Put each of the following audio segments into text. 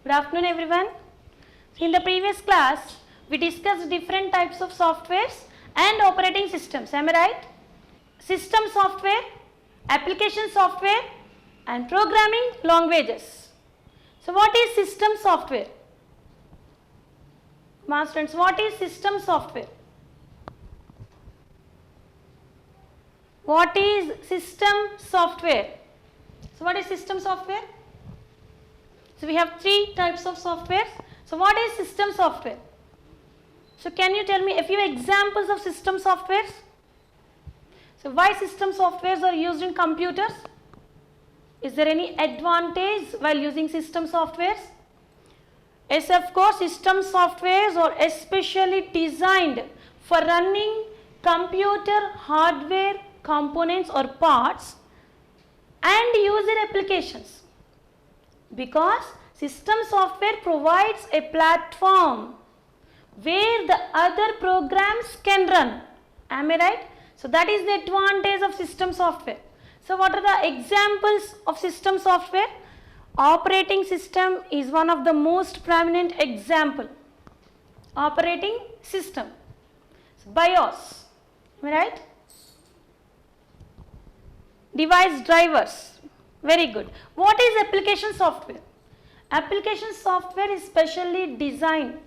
Good afternoon everyone. In the previous class, we discussed different types of softwares and operating systems. Am I right? System software, application software and programming languages. So what is system software? My students, what is system software? What is system software? So what is system software? So we have three types of software. So what is system software? So can you tell me a few examples of system softwares? So why system softwares are used in computers? Is there any advantage while using system softwares? Yes, of course, system softwares are especially designed for running computer hardware components or parts and user applications, because system software provides a platform where the other programs can run. Am I right? So that is the advantage of system software. So what are the examples of system software? Operating system is one of the most prominent example. Operating system. So BIOS. Am I right? Device drivers. Very good. What is application software? Application software is specially designed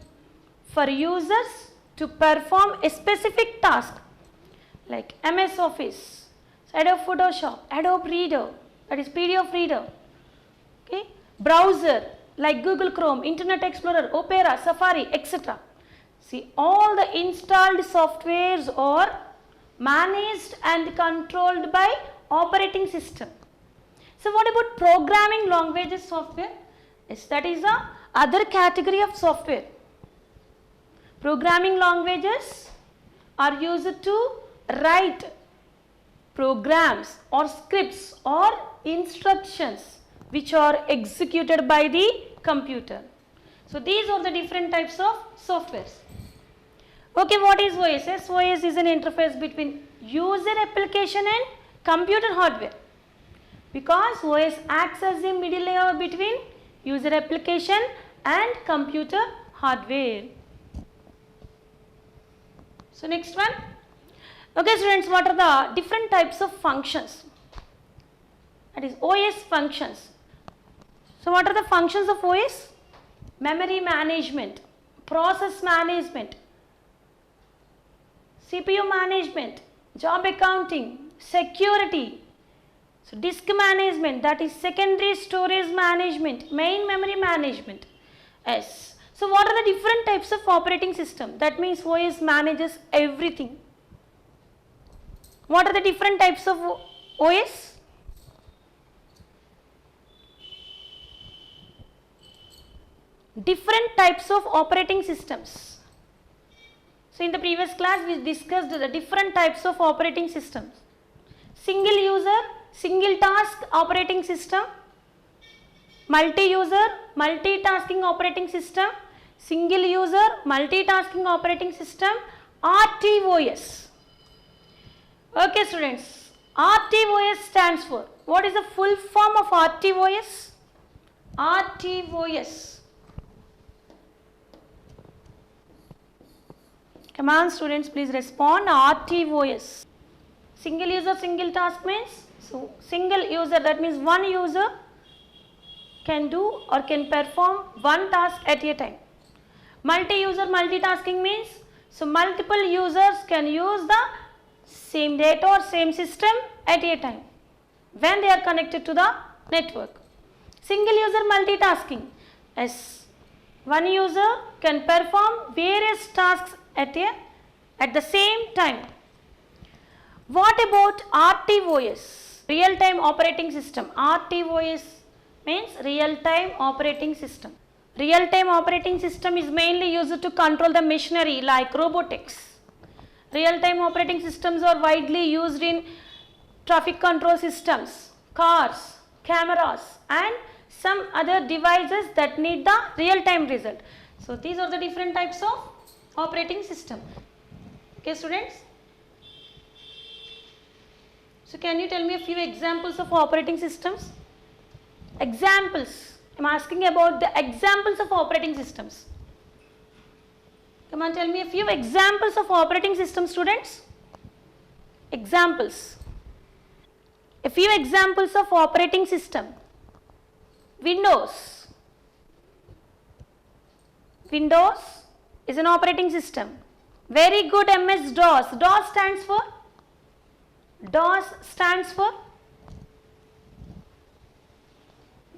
for users to perform a specific task like MS Office, Adobe Photoshop, Adobe Reader, that is PDF Reader, okay, browser like Google Chrome, Internet Explorer, Opera, Safari, etc. See, all the installed softwares are managed and controlled by operating system. So what about programming languages software? Yes, that is the other category of software. Programming languages are used to write programs or scripts or instructions which are executed by the computer. So these are the different types of softwares. Okay, what is OS? OS is an interface between user application and computer hardware, because OS acts as a middle layer between user application and computer hardware. So next one. Okay students, what are the different types of functions? That is OS functions. So what are the functions of OS? Memory management, process management, CPU management, job accounting, security. So disk management, that is secondary storage management, main memory management. Yes. So what are the different types of operating system? That means OS manages everything. What are the different types of OS? Different types of operating systems. So in the previous class we discussed the different types of operating systems. Single user, single task operating system, multi-user, multitasking operating system, single user, multitasking operating system, RTOS. Okay students, RTOS stands for, what is the full form of RTOS? RTOS. Come on students, please respond. RTOS. Single user, single task means, so single user, that means one user can do or can perform one task at a time. Multi-user multitasking means, so multiple users can use the same data or same system at a time when they are connected to the network. Single user multitasking, as one user can perform various tasks at the same time. What about RTOS? Real-time operating system. RTOS means real-time operating system. Real-time operating system is mainly used to control the machinery like robotics. Real-time operating systems are widely used in traffic control systems, cars, cameras and some other devices that need the real-time result. So these are the different types of operating system. Okay students? So can you tell me a few examples of operating systems? Examples. I'm asking about the examples of operating systems. Come on, tell me a few examples of operating system, students. Examples. A few examples of operating system. Windows. Windows is an operating system. Very good. MS-DOS. DOS stands for? DOS stands for?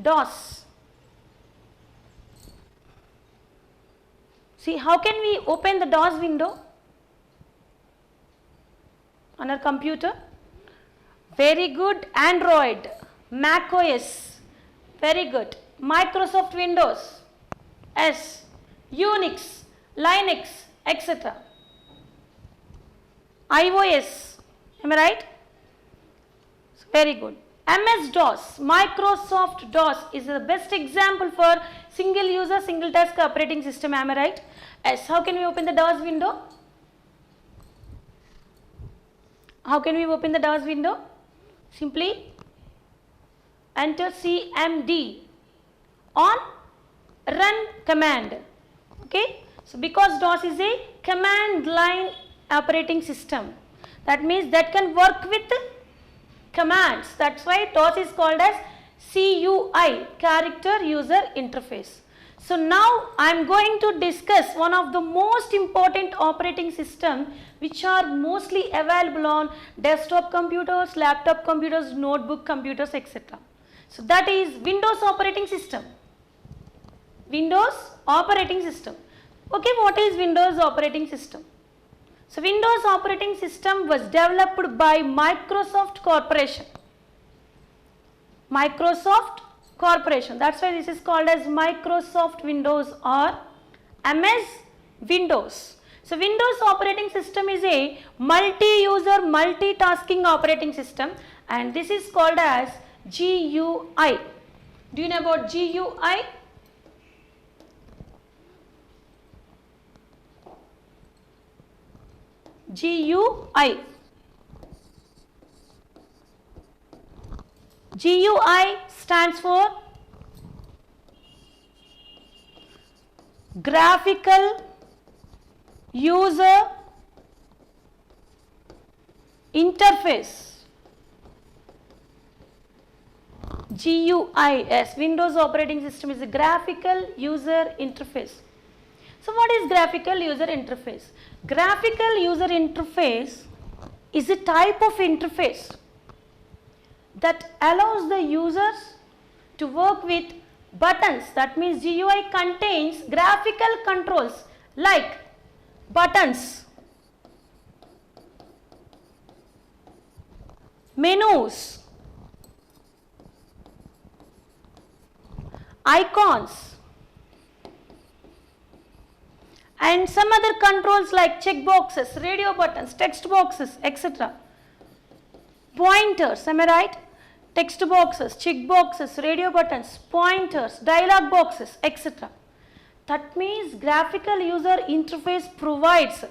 DOS. See, how can we open the DOS window on our computer? Very good. Android, Mac OS, very good. Microsoft Windows, S, Unix, Linux, etc. iOS, am I right? Very good. MS-DOS, Microsoft DOS is the best example for single user, single task operating system, am I right? S, how can we open the DOS window? How can we open the DOS window? Simply enter CMD on run command. Okay. So, because DOS is a command line operating system, that means that can work with commands. That's why DOS is called as CUI, Character User Interface. So, now I am going to discuss one of the most important operating system which are mostly available on desktop computers, laptop computers, notebook computers, etc. So, that is Windows operating system. Windows operating system. Okay, what is Windows operating system? So, Windows operating system was developed by Microsoft Corporation. Microsoft Corporation. That's why this is called as Microsoft Windows or MS Windows. So, Windows operating system is a multi-user, multitasking operating system, and this is called as GUI. Do you know about GUI? GUI. GUI stands for Graphical User Interface. GUI, yes, Windows operating system is a graphical user interface. So, what is graphical user interface? Graphical user interface is a type of interface that allows the users to work with buttons. That means GUI contains graphical controls like buttons, menus, icons, and some other controls like check boxes, radio buttons, text boxes, etc. Pointers, am I right? Text boxes, check boxes, radio buttons, pointers, dialog boxes, etc. That means graphical user interface provides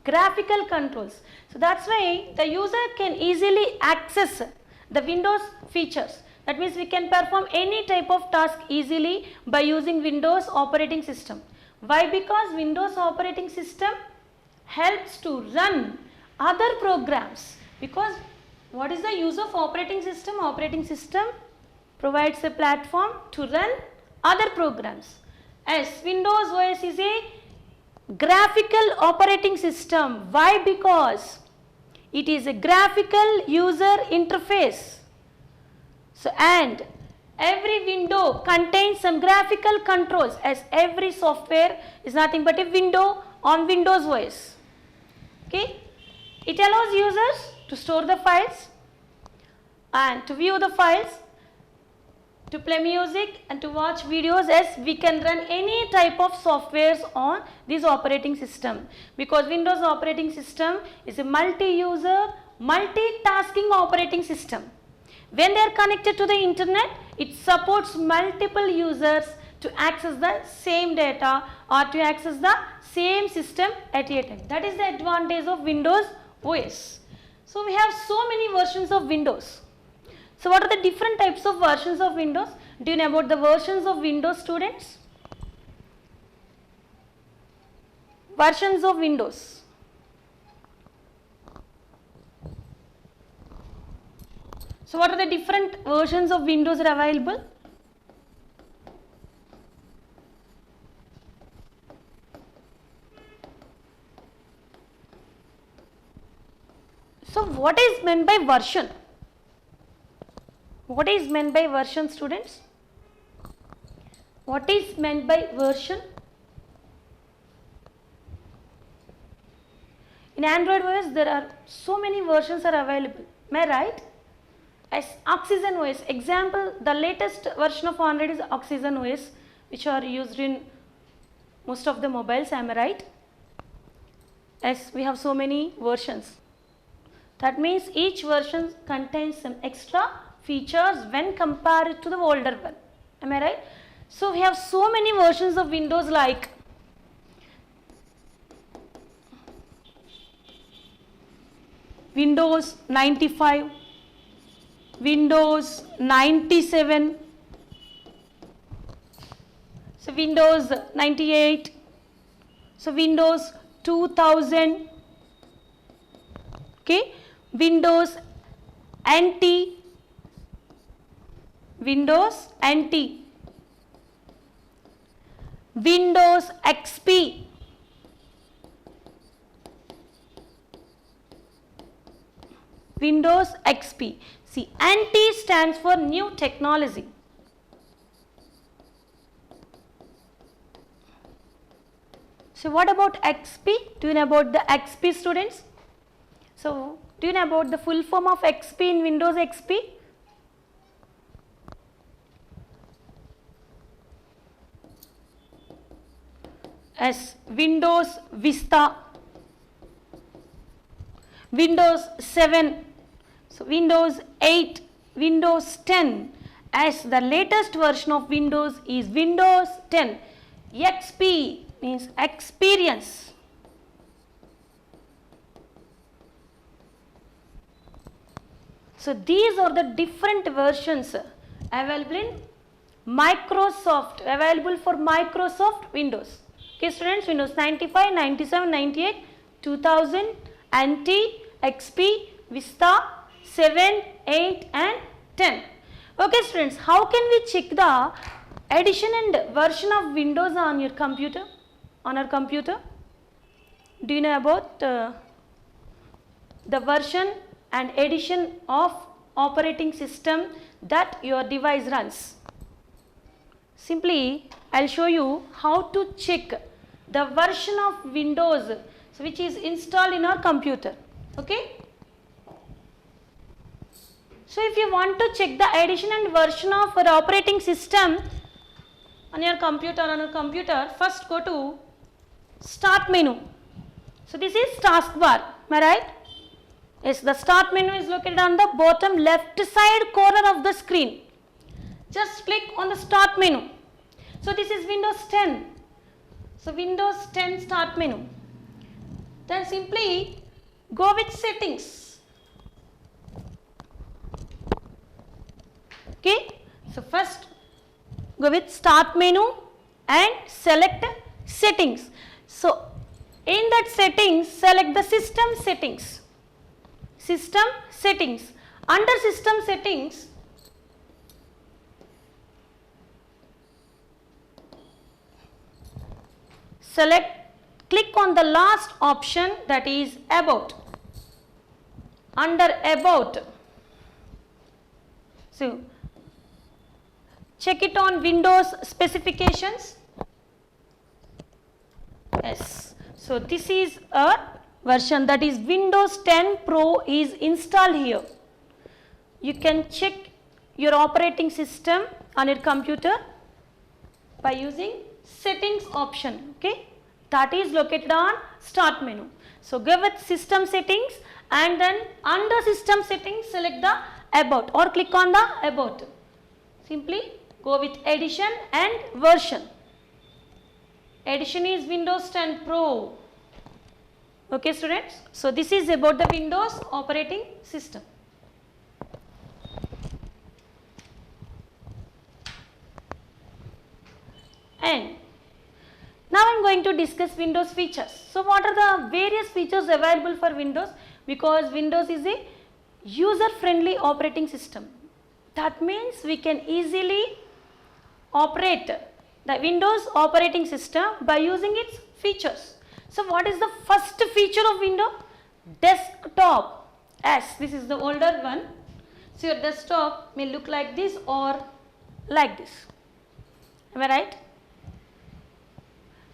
graphical controls. So, that's why the user can easily access the Windows features. That means we can perform any type of task easily by using Windows operating system. Why? Because Windows operating system helps to run other programs. Because what is the use of operating system? Operating system provides a platform to run other programs. As Windows OS is a graphical operating system. Why? Because it is a graphical user interface. So, and every window contains some graphical controls, as every software is nothing but a window on Windows OS. Okay. It allows users to store the files and to view the files, to play music and to watch videos, as we can run any type of softwares on this operating system, because Windows operating system is a multi-user, multitasking operating system. When they are connected to the internet, it supports multiple users to access the same data or to access the same system at a time. That is the advantage of Windows OS. So, we have so many versions of Windows. So what are the different types of versions of Windows? Do you know about the versions of Windows, students? Versions of Windows. So what are the different versions of Windows are available? So what is meant by version? What is meant by version, students? What is meant by version? In Android OS there are so many versions are available. Am I right? As Oxygen OS, example, the latest version of Android is Oxygen OS, which are used in most of the mobiles. Am I right? As we have so many versions. That means each version contains some extra features when compared to the older one. Am I right? So we have so many versions of Windows like Windows 95, Windows 97, so Windows 98, so Windows 2000, okay, Windows NT, Windows NT, Windows XP, Windows XP. See, NT stands for new technology. So what about XP? Do you know about the XP, students? So do you know about the full form of XP in Windows XP? As Windows Vista, Windows 7, so Windows 8, Windows 10, as the latest version of Windows is Windows 10. XP means experience. So these are the different versions available in Microsoft, available for Microsoft Windows. Okay, students, Windows 95, 97, 98, 2000, NT, XP, Vista, 7, 8 and 10. Okay, students, how can we check the edition and version of Windows on your computer? On our computer? Do you know about the version and edition of operating system that your device runs? Simply, I will show you how to check the version of Windows which is installed in our computer. Okay? So if you want to check the edition and version of our operating system on your computer, first go to Start menu. So this is taskbar, am I right? Yes, the Start menu is located on the bottom left side corner of the screen. Just click on the Start menu. So this is Windows 10. So Windows 10 Start menu. Then simply go with Settings. Okay. So first go with Start menu and select Settings. So in that settings, select the System Settings. System Settings. Under System Settings, click on the last option, that is About. Under About, so check it on Windows specifications. Yes, so this is a version, that is Windows 10 Pro is installed here. You can check your operating system on your computer by using Settings option. Okay, that is located on Start menu. So go with System Settings and then under System Settings select the About or click on the About. Simply go with Edition and Version. Edition is Windows 10 Pro. Okay, students. So this is about the Windows operating system. N. Now I am going to discuss Windows features. So what are the various features available for Windows? Because Windows is a user friendly operating system. That means we can easily operate the Windows operating system by using its features. So what is the first feature of Windows? Desktop. Yes, this is the older one. So your desktop may look like this or like this. Am I right?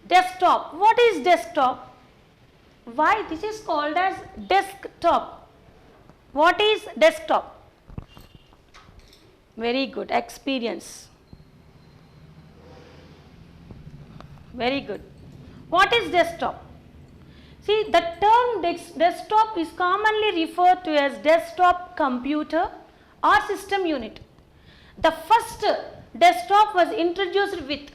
Desktop. What is desktop? Why this is called as desktop? What is desktop? Very good. Experience. Very good. What is desktop? See, the term desktop is commonly referred to as desktop computer or system unit. The first desktop was introduced with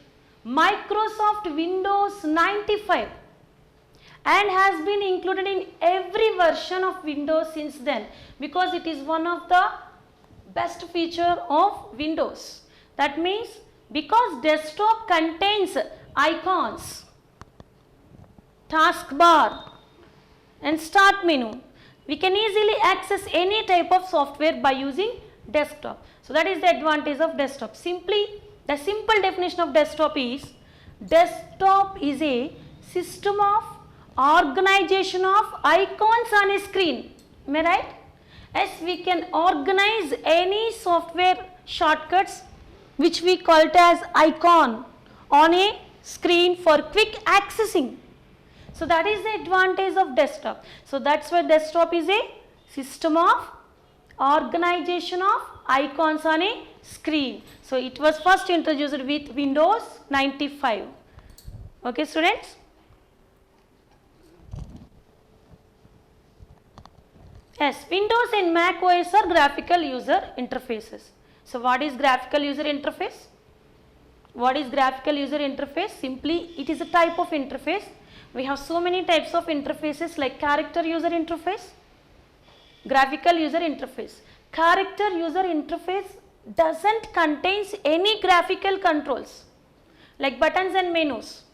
Microsoft Windows 95 and has been included in every version of Windows since then, because it is one of the best feature of Windows. That means because desktop contains icons, taskbar and start menu, we can easily access any type of software by using desktop. So that is the advantage of desktop. Simply, the simple definition of desktop is a system of organization of icons on a screen. Am I right? Yes, we can organize any software shortcuts which we call it as icon on a screen for quick accessing. So that is the advantage of desktop. So that's why desktop is a system of organization of icons on a screen. So it was first introduced with Windows 95. Okay, students? Yes, Windows and Mac OS are graphical user interfaces. So what is graphical user interface? What is graphical user interface? Simply, it is a type of interface. We have so many types of interfaces like character user interface, graphical user interface. Character user interface doesn't contain any graphical controls like buttons and menus.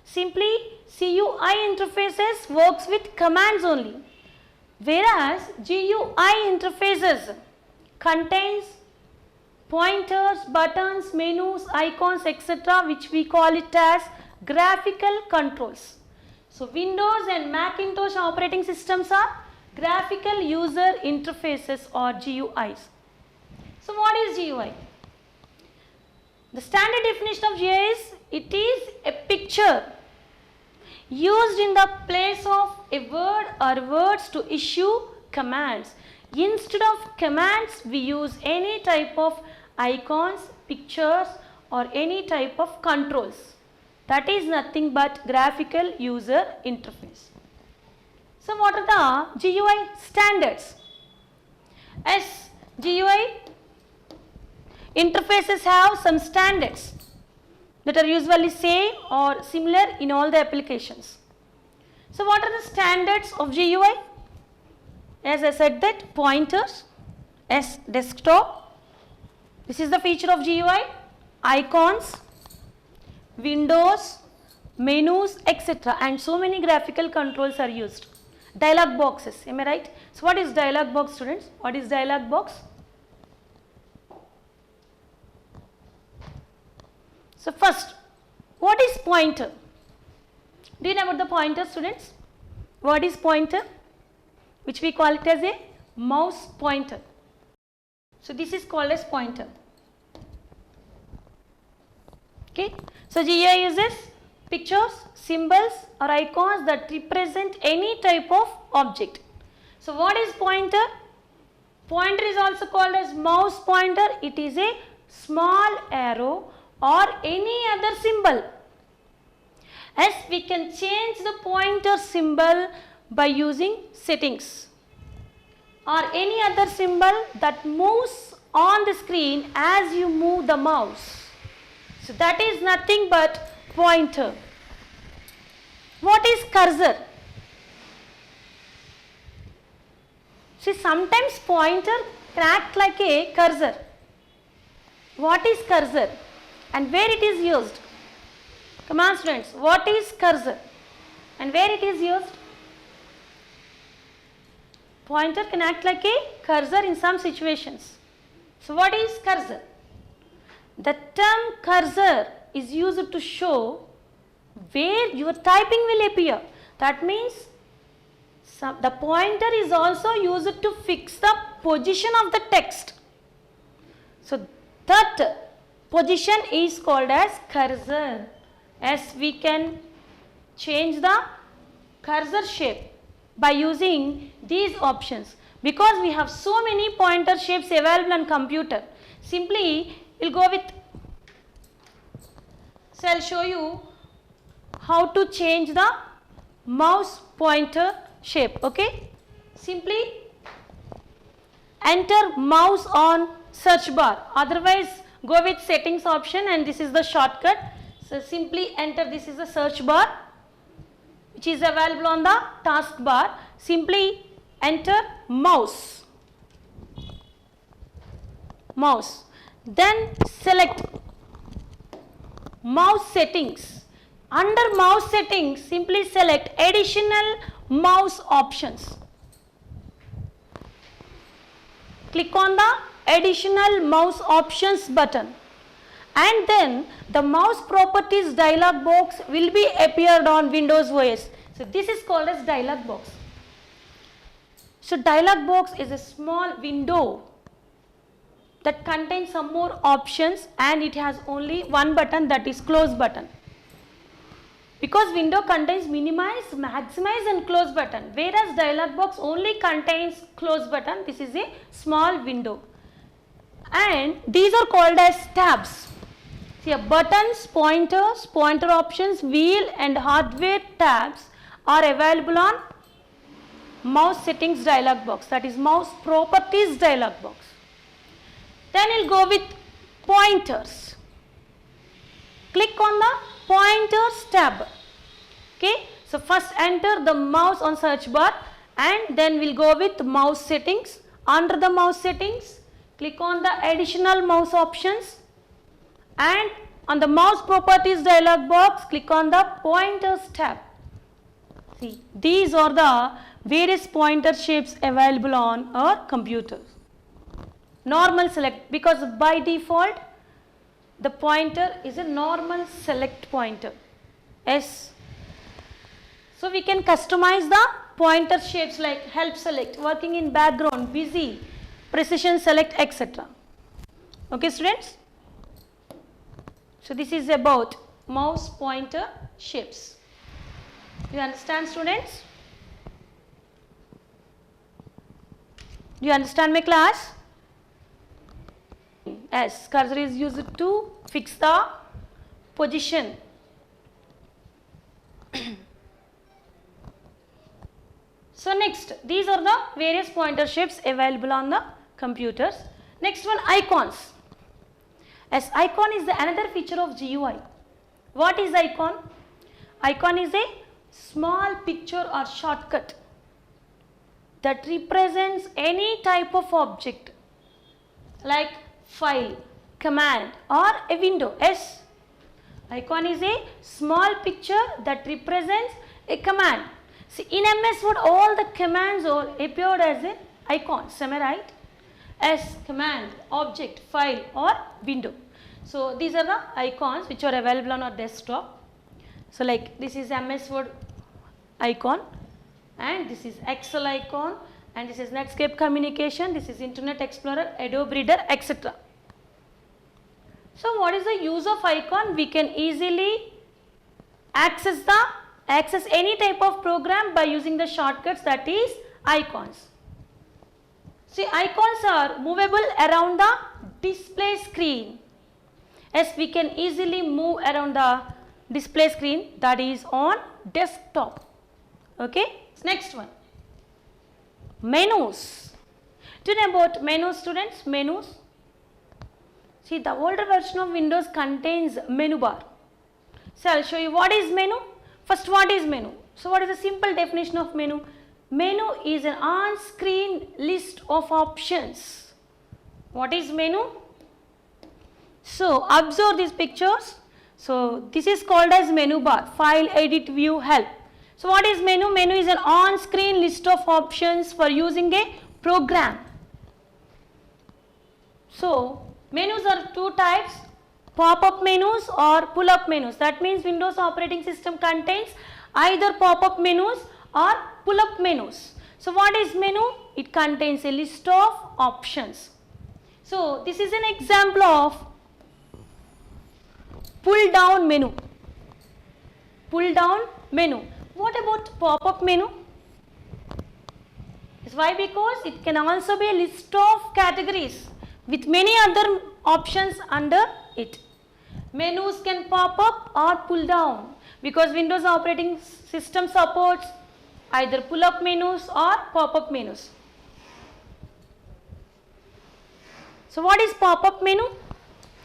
Simply CUI interfaces works with commands only, whereas GUI interfaces contains pointers, buttons, menus, icons, etc., which we call it as graphical controls. So Windows and Macintosh operating systems are graphical user interfaces or GUIs. So what is GUI? The standard definition of GUI is, it is a picture used in the place of a word or words to issue commands. Instead of commands, we use any type of icons, pictures or any type of controls. That is nothing but graphical user interface. So what are the GUI standards? As GUI interfaces have some standards that are usually same or similar in all the applications. So what are the standards of GUI? As I said that pointers, as desktop, this is the feature of GUI, icons, windows, menus, etc. and so many graphical controls are used. Dialog boxes, am I right? So what is dialog box, students? What is dialog box? So first, what is pointer? Do you know about the pointer, students? What is pointer? Which we call it as a mouse pointer. So this is called as pointer. Okay. So GUI uses pictures, symbols or icons that represent any type of object. So what is pointer? Pointer is also called as mouse pointer. It is a small arrow or any other symbol. As we can change the pointer symbol by using settings or any other symbol that moves on the screen as you move the mouse. So that is nothing but pointer. What is cursor? See, sometimes pointer can act like a cursor. What is cursor and where it is used? Come on students, what is cursor and where it is used? Pointer can act like a cursor in some situations. So what is cursor? The term cursor is used to show where your typing will appear. That means the pointer is also used to fix the position of the text. So that position is called as cursor. As we can change the cursor shape by using these options, because we have so many pointer shapes available on computer. Simply we'll go with, so I'll show you how to change the mouse pointer shape. Okay, simply enter mouse on search bar, otherwise go with settings option, and this is the shortcut. So simply enter, this is the search bar which is available on the task bar. Simply enter mouse, then select mouse settings. Under mouse settings, simply select additional mouse options. Click on the additional mouse options button, and then the mouse properties dialog box will be appeared on Windows OS. So this is called as dialog box. So dialog box is a small window that contains some more options, and it has only one button, that is close button. Because window contains minimize, maximize and close button, whereas dialog box only contains close button. This is a small window, and these are called as tabs. See, buttons, pointers, pointer options, wheel and hardware tabs are available on mouse settings dialog box, that is mouse properties dialog box. Then we'll go with pointers. Click on the pointers tab. Okay, so first enter the mouse on search bar, and then we'll go with mouse settings. Under the mouse settings, click on the additional mouse options, and on the mouse properties dialog box, click on the pointers tab. See, these are the various pointer shapes available on our computers. Normal select, because by default the pointer is a normal select pointer. Yes. So we can customize the pointer shapes like help select, working in background, busy, precision select, etc. Okay students. So this is about mouse pointer shapes. You understand students? Do you understand my class? Yes, cursor is used to fix the position. So next, these are the various pointer shapes available on the computers. Next one, icons. As icon is another feature of GUI. What is icon? Icon is a small picture or shortcut that represents any type of object like file, command or a window. Yes, icon is a small picture that represents a command. See, in MS Word all the commands are appeared as an icon, am I right? As command, object, file or window. So these are the icons which are available on our desktop. So like this is MS Word icon, and this is Excel icon, and this is Netscape Communication, this is Internet Explorer, Adobe Reader, etc. So what is the use of icon? We can easily access any type of program by using the shortcuts, that is icons. See, icons are movable around the display screen. Yes, we can easily move around the display screen, that is on desktop. Okay, next one, menus. Do you know about menus students? Menus. See, the older version of Windows contains menu bar. So I'll show you what is menu. First, what is menu? So what is the simple definition of menu? Menu is an on-screen list of options. What is menu? So observe these pictures. So this is called as menu bar, file, edit, view, help. So what is menu? Menu is an on-screen list of options for using a program. So menus are two types, pop-up menus or pull-up menus. That means Windows operating system contains either pop-up menus or pull-up menus. So what is menu? It contains a list of options. So this is an example of pull down menu. Pull down menu. What about pop-up menu? Why? Because it can also be a list of categories with many other options under it. Menus can pop up or pull down because Windows operating system supports either pull-up menus or pop-up menus. So what is pop-up menu?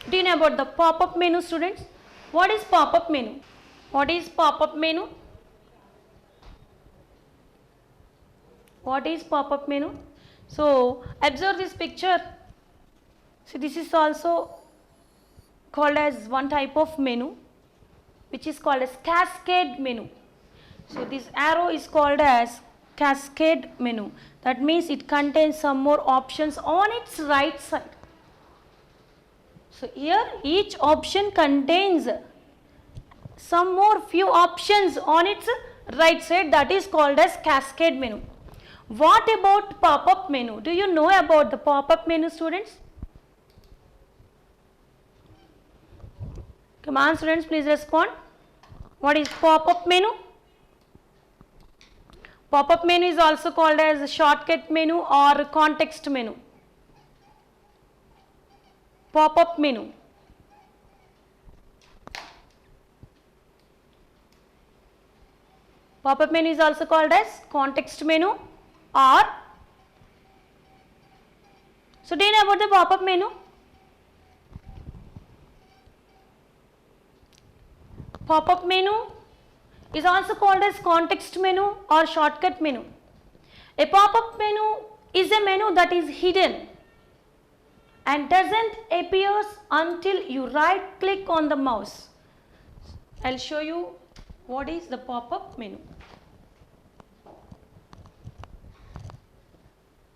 Do you know about the pop-up menu, students? What is pop-up menu? What is pop-up menu? What is pop-up menu? So observe this picture. So this is also called as one type of menu, which is called as cascade menu. So this arrow is called as cascade menu. That means it contains some more options on its right side. So here each option contains some more few options on its right side, that is called as cascade menu. What about pop-up menu? Do you know about the pop-up menu, students? Come on, students, please respond. What is pop-up menu? Pop-up menu is also called as shortcut menu or context menu. Pop-up menu. Pop-up menu is also called as context menu or, so do you know about the pop-up menu? Pop-up menu is also called as context menu or shortcut menu. A pop-up menu is a menu that is hidden and doesn't appear until you right click on the mouse. I'll show you what is the pop-up menu.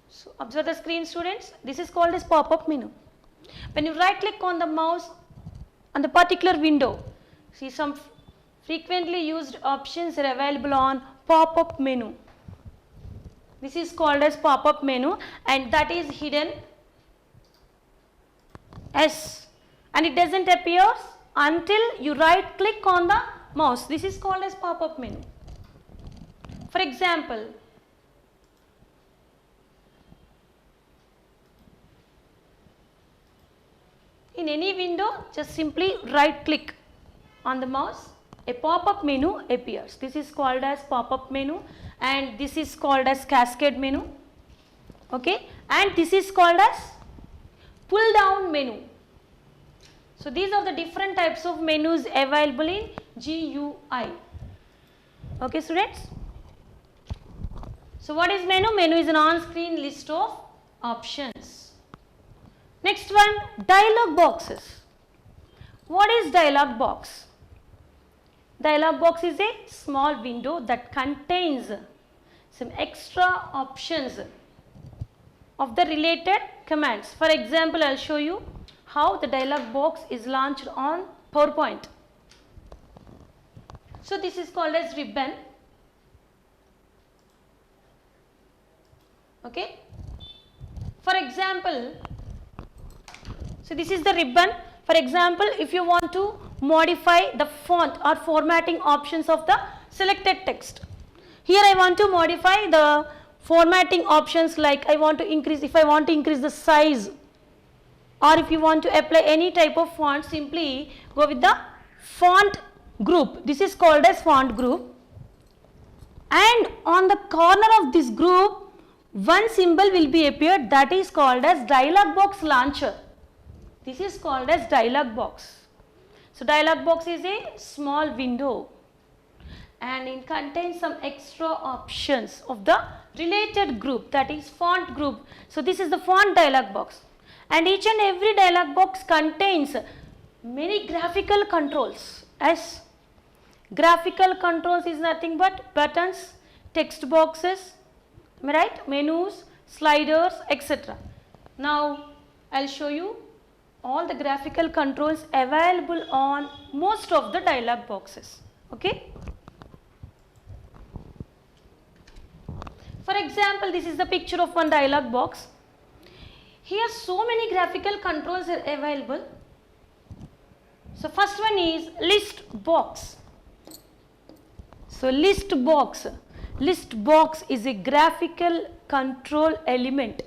So observe the screen, students. This is called as pop-up menu. When you right click on the mouse on the particular window, see some frequently used options are available on pop-up menu. This is called as pop-up menu and that is hidden. Yes, and it doesn't appear until you right click on the mouse. This is called as pop-up menu. For example, in any window, just simply right click on the mouse, a pop-up menu appears. This is called as pop-up menu and this is called as cascade menu. Okay, and this is called as pull down menu. So these are the different types of menus available in GUI. Okay, students. So what is menu? Menu is an on-screen list of options. Next one, dialog boxes. What is dialog box? Dialog box is a small window that contains some extra options of the related commands. For example, I'll show you how the dialog box is launched on PowerPoint. So this is called as ribbon. Okay. For example, so this is the ribbon. For example, if you want to modify the font or formatting options of the selected text. Here I want to modify the formatting options, like I want to increase, if I want to increase the size, or if you want to apply any type of font, simply go with the font group. This is called as font group. And on the corner of this group, one symbol will be appeared, that is called as dialog box launcher. This is called as dialog box. So dialog box is a small window and it contains some extra options of the related group, that is font group. So this is the font dialog box, and each and every dialog box contains many graphical controls. As graphical controls is nothing but buttons, text boxes, am I right? Menus, sliders, etc. Now I'll show you all the graphical controls available on most of the dialog boxes. Okay. For example, this is the picture of one dialog box. Here so many graphical controls are available. So first one is list box. So list box is a graphical control element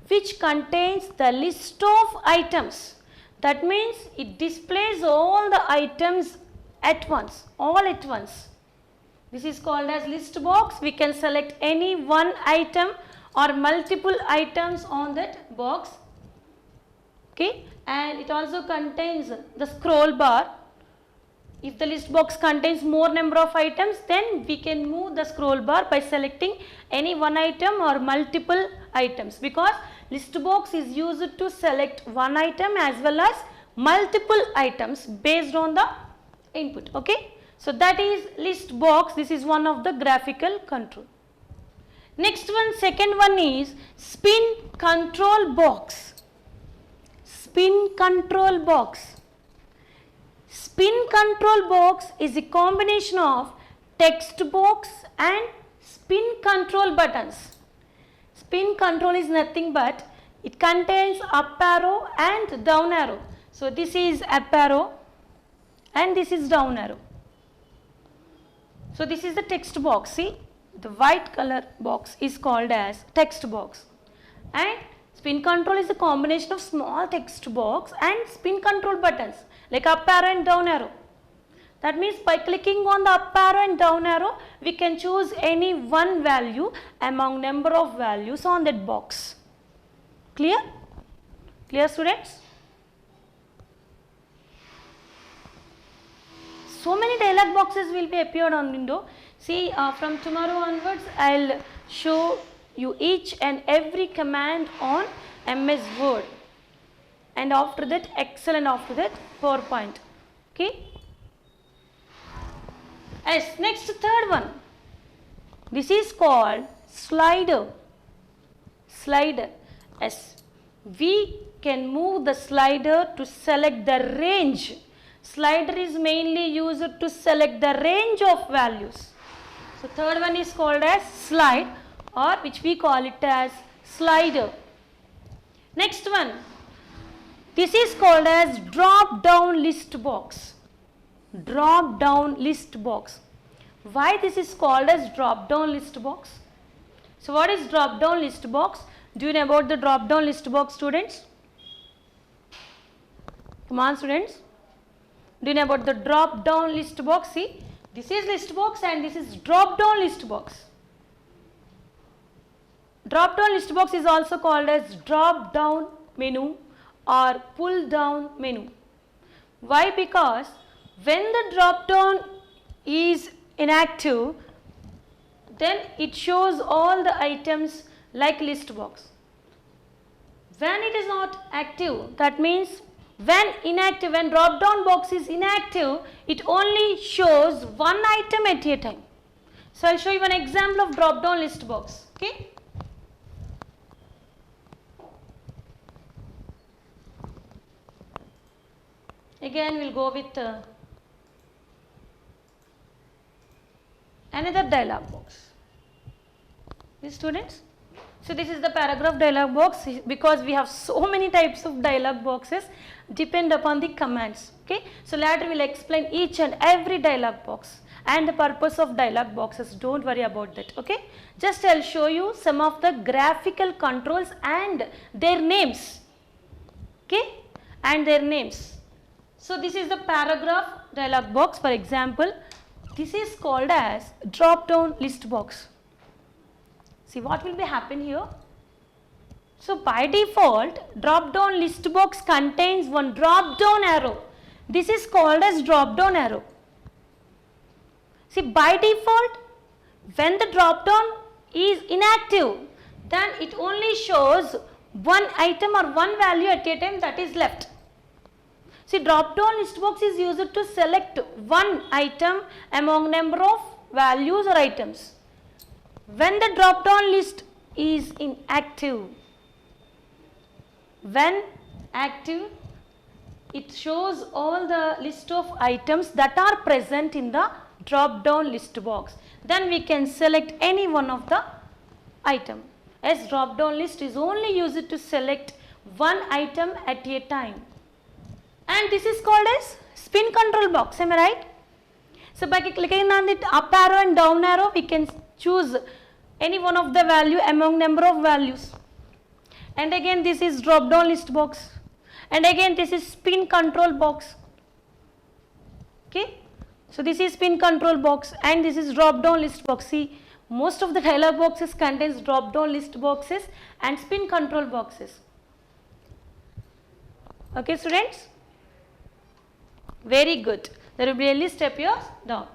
which contains the list of items. That means it displays all the items at once, all at once. This is called as list box. We can select any one item or multiple items on that box. Okay, and it also contains the scroll bar. If the list box contains more number of items, then we can move the scroll bar by selecting any one item or multiple items, because list box is used to select one item as well as multiple items based on the input. Okay, so that is list box. This is one of the graphical control. Next one, second one is spin control box. Spin control box. Spin control box is a combination of text box and spin control buttons. Spin control is nothing but it contains up arrow and down arrow. So this is up arrow and this is down arrow. So this is the text box. See, the white color box is called as text box, and spin control is a combination of small text box and spin control buttons like up arrow and down arrow. That means by clicking on the up arrow and down arrow, we can choose any one value among number of values on that box. Clear? Clear, students? So many dialog boxes will be appeared on window. See, from tomorrow onwards, I'll show you each and every command on MS Word, and after that Excel, and after that PowerPoint. Okay. As next, third one. This is called slider. Slider. As we can move the slider to select the range. Slider is mainly used to select the range of values. So third one is called as slide, or which we call it as slider. Next one, this is called as drop down list box. Drop down list box. Why this is called as drop down list box? So what is drop down list box? Do you know about the drop down list box, students? Come on, students. Do you know about the drop down list box? See, this is list box and this is drop down list box. Drop down list box is also called as drop down menu or pull down menu. Why? Because when the drop down is inactive, then it shows all the items like list box. When it is not active, that means when inactive, when drop down box is inactive, it only shows one item at a time. So I'll show you an example of drop down list box. Okay. Again we'll go with another dialog box. These students. So this is the paragraph dialog box, because we have so many types of dialog boxes, depend upon the commands. Okay. So later we'll explain each and every dialog box and the purpose of dialog boxes. Don't worry about that. Okay. Just I'll show you some of the graphical controls and their names. Okay. And their names. So this is the paragraph dialog box. For example, this is called as drop down list box. See what will be happen here. So by default, drop down list box contains one drop down arrow. This is called as drop down arrow. See, by default, when the drop down is inactive, then it only shows one item or one value at a time, that is left. See, drop down list box is used to select one item among number of values or items. When the drop down list is inactive, when active, it shows all the list of items that are present in the drop down list box. Then we can select any one of the item. As drop down list is only used to select one item at a time. And this is called as spin control box, am I right? So by clicking on the up arrow and down arrow, we can choose any one of the value among number of values. And again this is drop down list box. And again this is spin control box. Okay. So this is spin control box and this is drop down list box. See, most of the dialog boxes contains drop down list boxes and spin control boxes. Okay students? Very good. There will be a list appears down.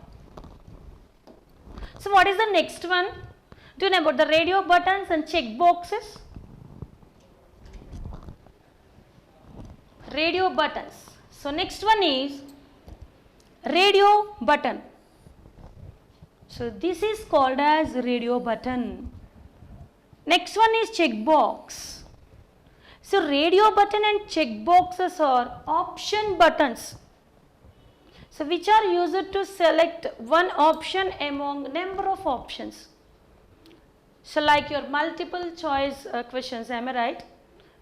So what is the next one? Do you know about the radio buttons and check boxes? Radio buttons. So next one is radio button. So this is called as radio button. Next one is check box. So radio button and check boxes are option buttons. So which are used to select one option among number of options. So like your multiple choice questions, am I right?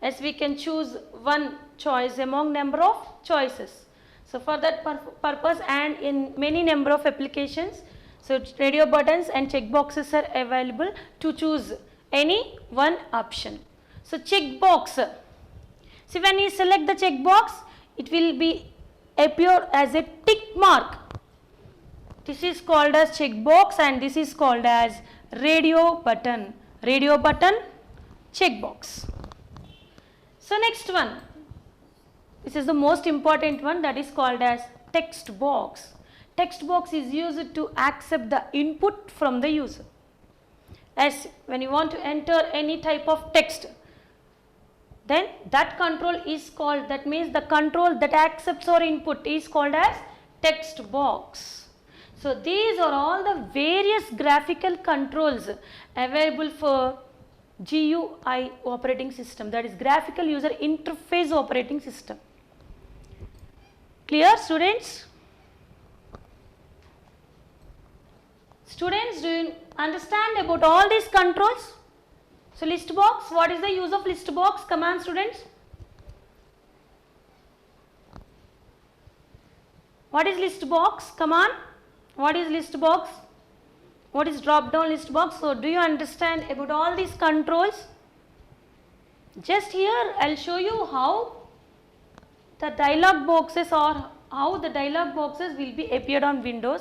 As we can choose one choice among number of choices. So for that purpose and in many number of applications, so radio buttons and check boxes are available to choose any one option. So check box. See, when you select the check box, it will be appear as a tick mark. This is called as check box and this is called as radio button. Radio button, check box. So next one, this is the most important one, that is called as text box. Text box is used to accept the input from the user. As when you want to enter any type of text, then that control is called, that means the control that accepts our input is called as text box. So these are all the various graphical controls available for GUI operating system, that is graphical user interface operating system. Clear students? Students, do you understand about all these controls? So list box, what is the use of list box? Come on students. What is list box? Come on. What is list box? What is drop down list box? So do you understand about all these controls? Just here I will show you how the dialog boxes or how the dialog boxes will be appeared on Windows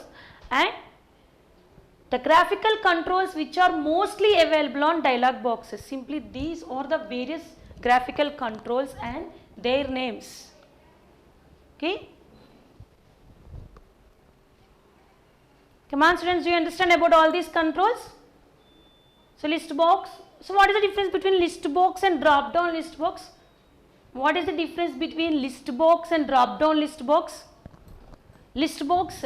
and the graphical controls which are mostly available on dialog boxes. Simply these are the various graphical controls and their names. Okay. Come on students, do you understand about all these controls? So list box. So what is the difference between list box and drop down list box? What is the difference between list box and drop down list box? List box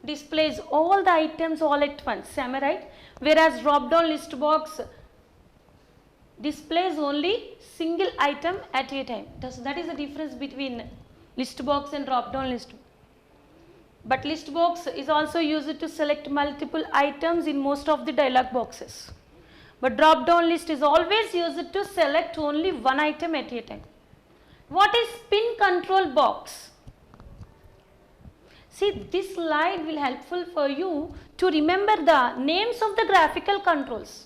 displays all the items all at once, am I right? Whereas drop down list box displays only single item at a time. That is the difference between list box and drop down list. But list box is also used to select multiple items in most of the dialog boxes. But drop down list is always used to select only one item at a time. What is spin control box? See, this slide will helpful for you to remember the names of the graphical controls.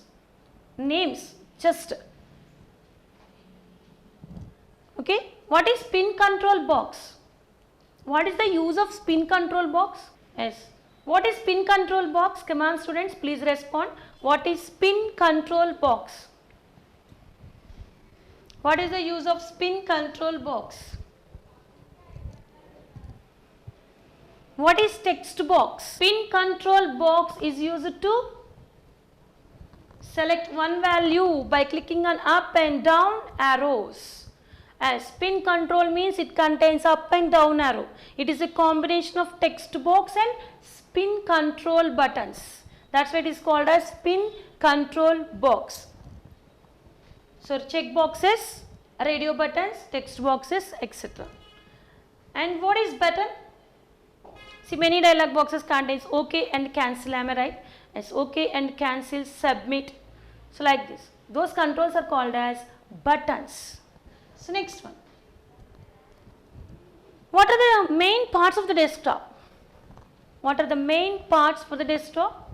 Names, just. Okay, what is spin control box? What is the use of spin control box? Yes. What is spin control box? Come on students, please respond. What is spin control box? What is the use of spin control box? What is text box? Spin control box is used to select one value by clicking on up and down arrows. As pin control means it contains up and down arrow. It is a combination of text box and pin control buttons. That's why it is called as pin control box. So check boxes, radio buttons, text boxes, etc. And what is button? See, many dialog boxes contains OK and cancel, am I right? Yes, OK and cancel, submit. So like this. Those controls are called as buttons. So next one. What are the main parts of the desktop? What are the main parts for the desktop?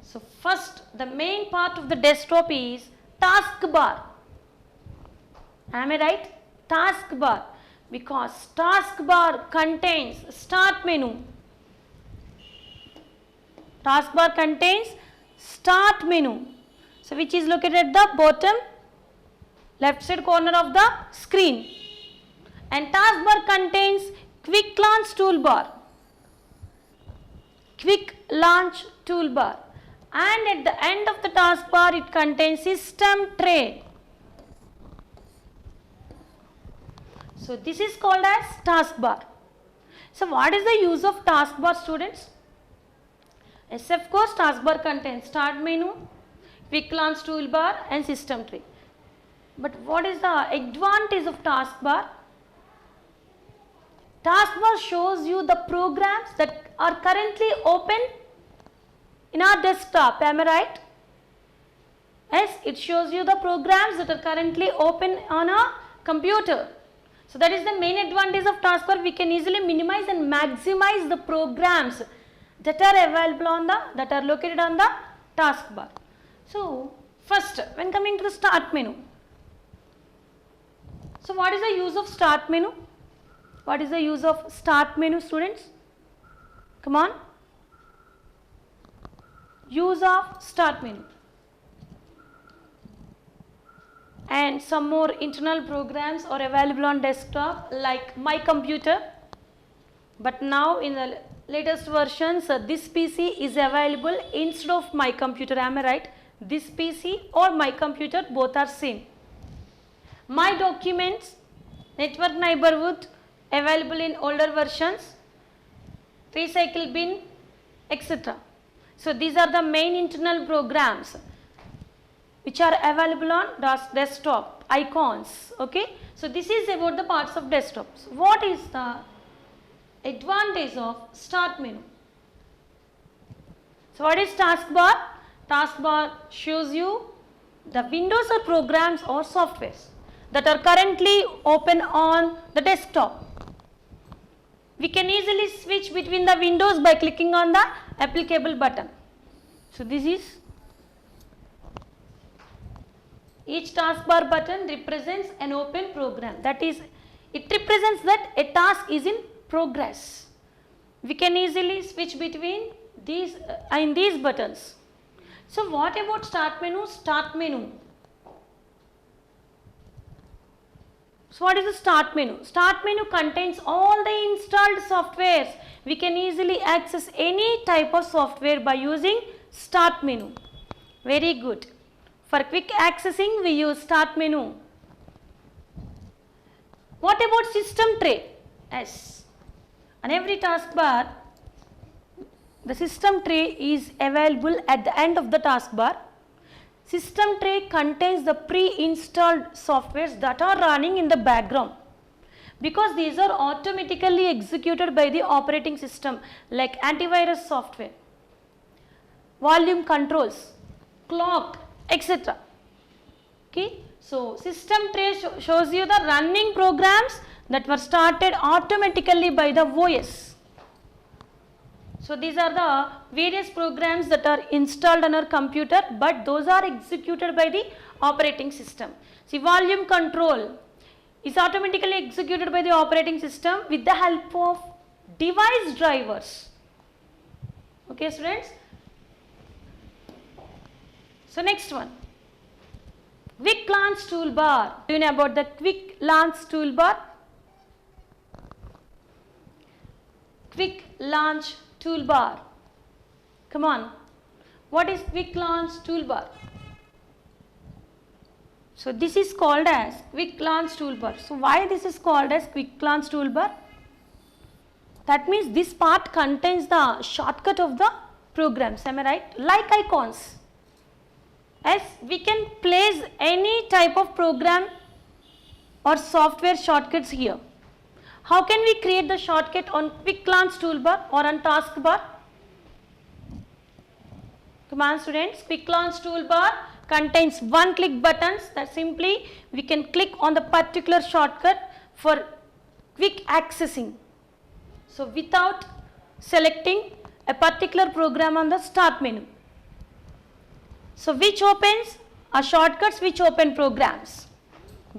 So first, the main part of the desktop is taskbar. Am I right? Taskbar. Because taskbar contains start menu. Taskbar contains start menu. So which is located at the bottom left side corner of the screen. And taskbar contains quick launch toolbar. Quick launch toolbar. And at the end of the taskbar it contains system tray. So this is called as taskbar. So what is the use of taskbar, students? Yes, of course, taskbar contains start menu, quick launch toolbar and system tray. But what is the advantage of taskbar? Taskbar shows you the programs that are currently open in our desktop, am I right? Yes, it shows you the programs that are currently open on a computer. So that is the main advantage of taskbar. We can easily minimize and maximize the programs that are available on that are located on the taskbar. So first, when coming to the start menu. So what is the use of start menu? What is the use of start menu, students? Come on. Use of start menu. And some more internal programs are available on desktop like My Computer. But now in the latest versions, this PC is available instead of My Computer, am I right? This PC or My Computer, both are same. My Documents, Network Neighborhood, available in older versions, Recycle Bin, etc. So these are the main internal programs which are available on desktop, icons, okay. So this is about the parts of desktop. So what is the advantage of start menu? So what is taskbar? Taskbar shows you the windows or programs or softwares that are currently open on the desktop. We can easily switch between the windows by clicking on the applicable button. So this is each taskbar button represents an open program. That is, it represents that a task is in progress. We can easily switch between these buttons. So what about start menu? Start menu. So what is the start menu? Start menu contains all the installed softwares. We can easily access any type of software by using start menu. Very good. For quick accessing, we use start menu. What about system tray? Yes. On every taskbar, the system tray is available at the end of the taskbar. System tray contains the pre-installed softwares that are running in the background, because these are automatically executed by the operating system like antivirus software, volume controls, clock, etc. Okay. So system tray shows you the running programs that were started automatically by the OS. So these are the various programs that are installed on our computer, but those are executed by the operating system. See, volume control is automatically executed by the operating system with the help of device drivers. Okay, students. So next one, quick launch toolbar. Do you know about the quick launch toolbar? Quick launch toolbar. Come on. What is quick launch toolbar? So this is called as quick glance toolbar. So why this is called as quick glance toolbar? That means this part contains the shortcut of the programs, am I right? Like icons. As we can place any type of program or software shortcuts here. How can we create the shortcut on quick glance toolbar or on taskbar? Come on students, quick glance toolbar contains one click buttons that simply we can click on the particular shortcut for quick accessing. So without selecting a particular program on the start menu. So which opens are shortcuts which open programs.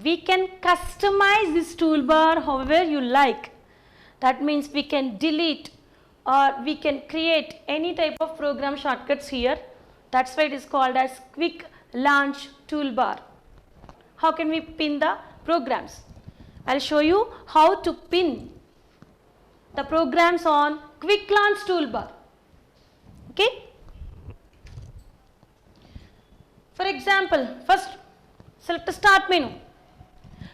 We can customize this toolbar however you like. That means we can delete or we can create any type of program shortcuts here. That's why it is called as quick launch toolbar. How can we pin the programs? I'll show you how to pin the programs on quick launch toolbar. Okay. For example, first select the start menu.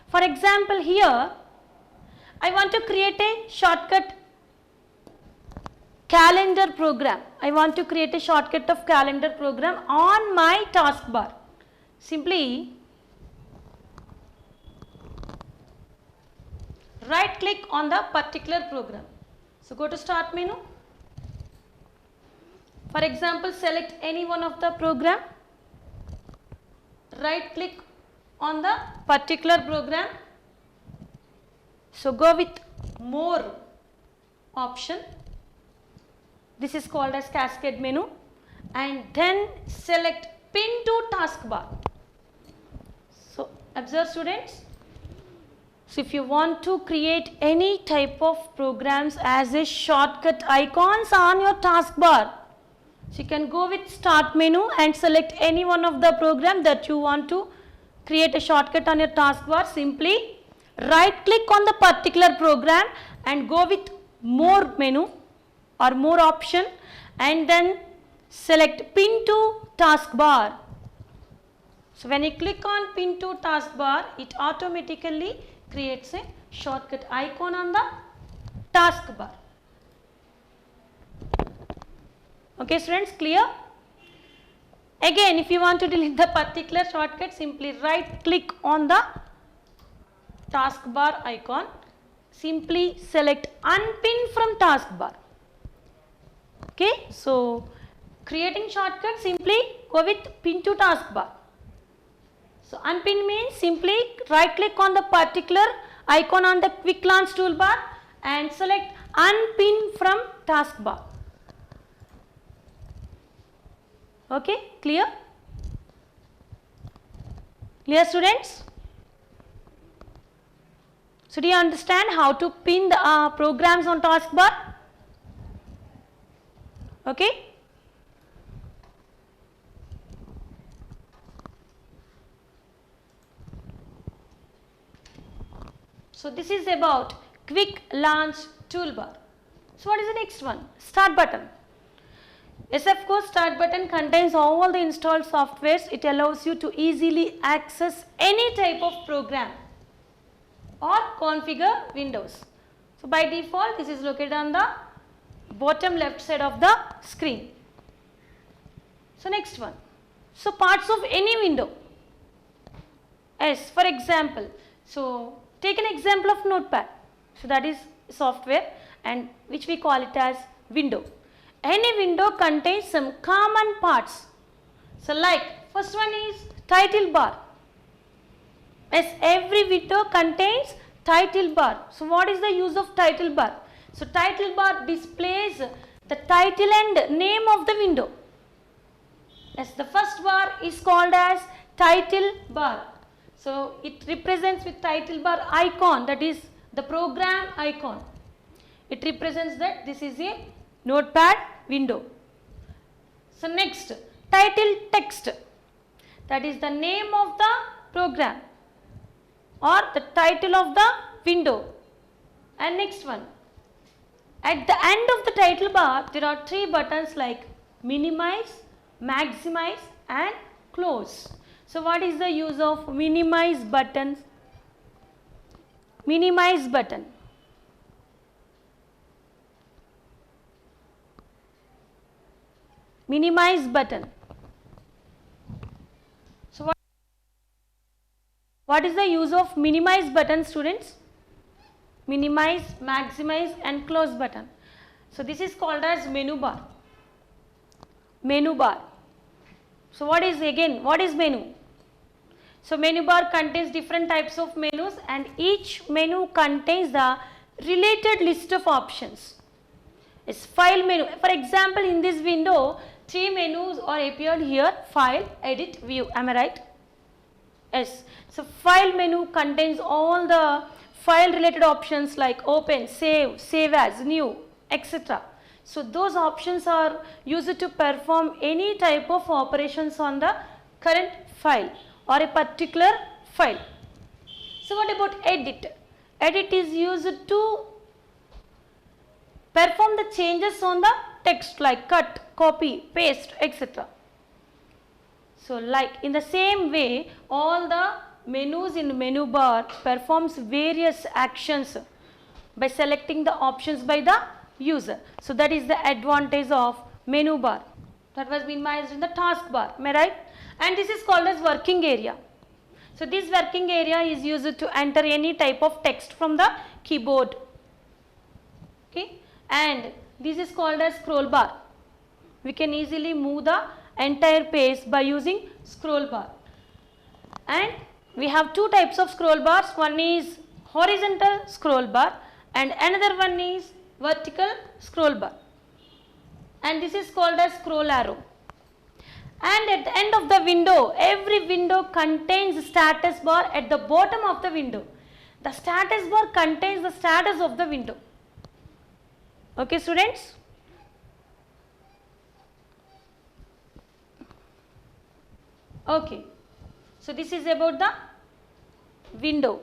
For example, here I want to create a shortcut calendar program. I want to create a shortcut of calendar program on my taskbar. Simply right click on the particular program. So go to start menu. For example, select any one of the program. Right click on the particular program. So go with more option. This is called as cascade menu, and then select pin to taskbar. So observe students. So if you want to create any type of programs as a shortcut icons on your taskbar, so you can go with start menu and select any one of the program that you want to create a shortcut on your taskbar. Simply right click on the particular program and go with more menu or more option and then select pin to taskbar. So when you click on pin to taskbar, it automatically creates a shortcut icon on the taskbar. Okay students, clear? Again, if you want to delete the particular shortcut, simply right click on the taskbar icon. Simply select unpin from taskbar. Okay, so creating shortcut, simply go with pin to taskbar. So unpin means simply right click on the particular icon on the quick launch toolbar and select unpin from taskbar. Okay, clear? Clear students? So do you understand how to pin the programs on taskbar? Okay. So this is about quick launch toolbar. So what is the next one? Start button. Yes, of course, start button contains all the installed softwares. It allows you to easily access any type of program or configure Windows. So by default, this is located on the bottom left side of the screen. So next one. So parts of any window. Yes, for example, so take an example of Notepad. So that is software and which we call it as window. Any window contains some common parts. So like first one is title bar. Yes, every window contains title bar. So what is the use of title bar? So title bar displays the title and name of the window. Yes, the first bar is called as title bar. So it represents with title bar icon, that is the program icon. It represents that this is a Notepad window. So next, title text, that is the name of the program or the title of the window. And next one, at the end of the title bar there are three buttons like minimize, maximize and close. So what is the use of minimize buttons? Minimize button. Minimize button. So what is the use of minimize button, students? Minimize, maximize and close button. So this is called as menu bar. Menu bar. So what is menu? So menu bar contains different types of menus and each menu contains the related list of options. It's file menu. For example, in this window, 3 menus are appeared here: file, edit, view. Am I right? Yes. So file menu contains all the file related options like open, save as, new, etc. So those options are used to perform any type of operations on the current file or a particular file. So what about edit? Edit is used to perform the changes on the text like cut, copy, paste, etc. So like in the same way, all the menus in menu bar performs various actions by selecting the options by the user. So that is the advantage of menu bar. That was minimized in the task bar. Am I right? And this is called as working area. So this working area is used to enter any type of text from the keyboard. Okay. And this is called as scroll bar. We can easily move the entire page by using scroll bar. And we have two types of scroll bars. One is horizontal scroll bar and another one is vertical scroll bar. And this is called as scroll arrow. And at the end of the window, every window contains status bar at the bottom of the window. The status bar contains the status of the window. Okay, students? Okay. So this is about the window,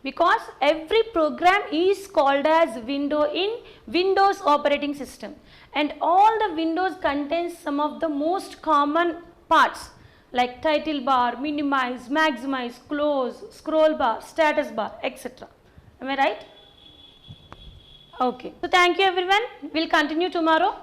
because every program is called as window in Windows operating system, and all the windows contains some of the most common parts like title bar, minimize, maximize, close, scroll bar, status bar, etc. Am I right? Okay. So thank you everyone. We'll continue tomorrow.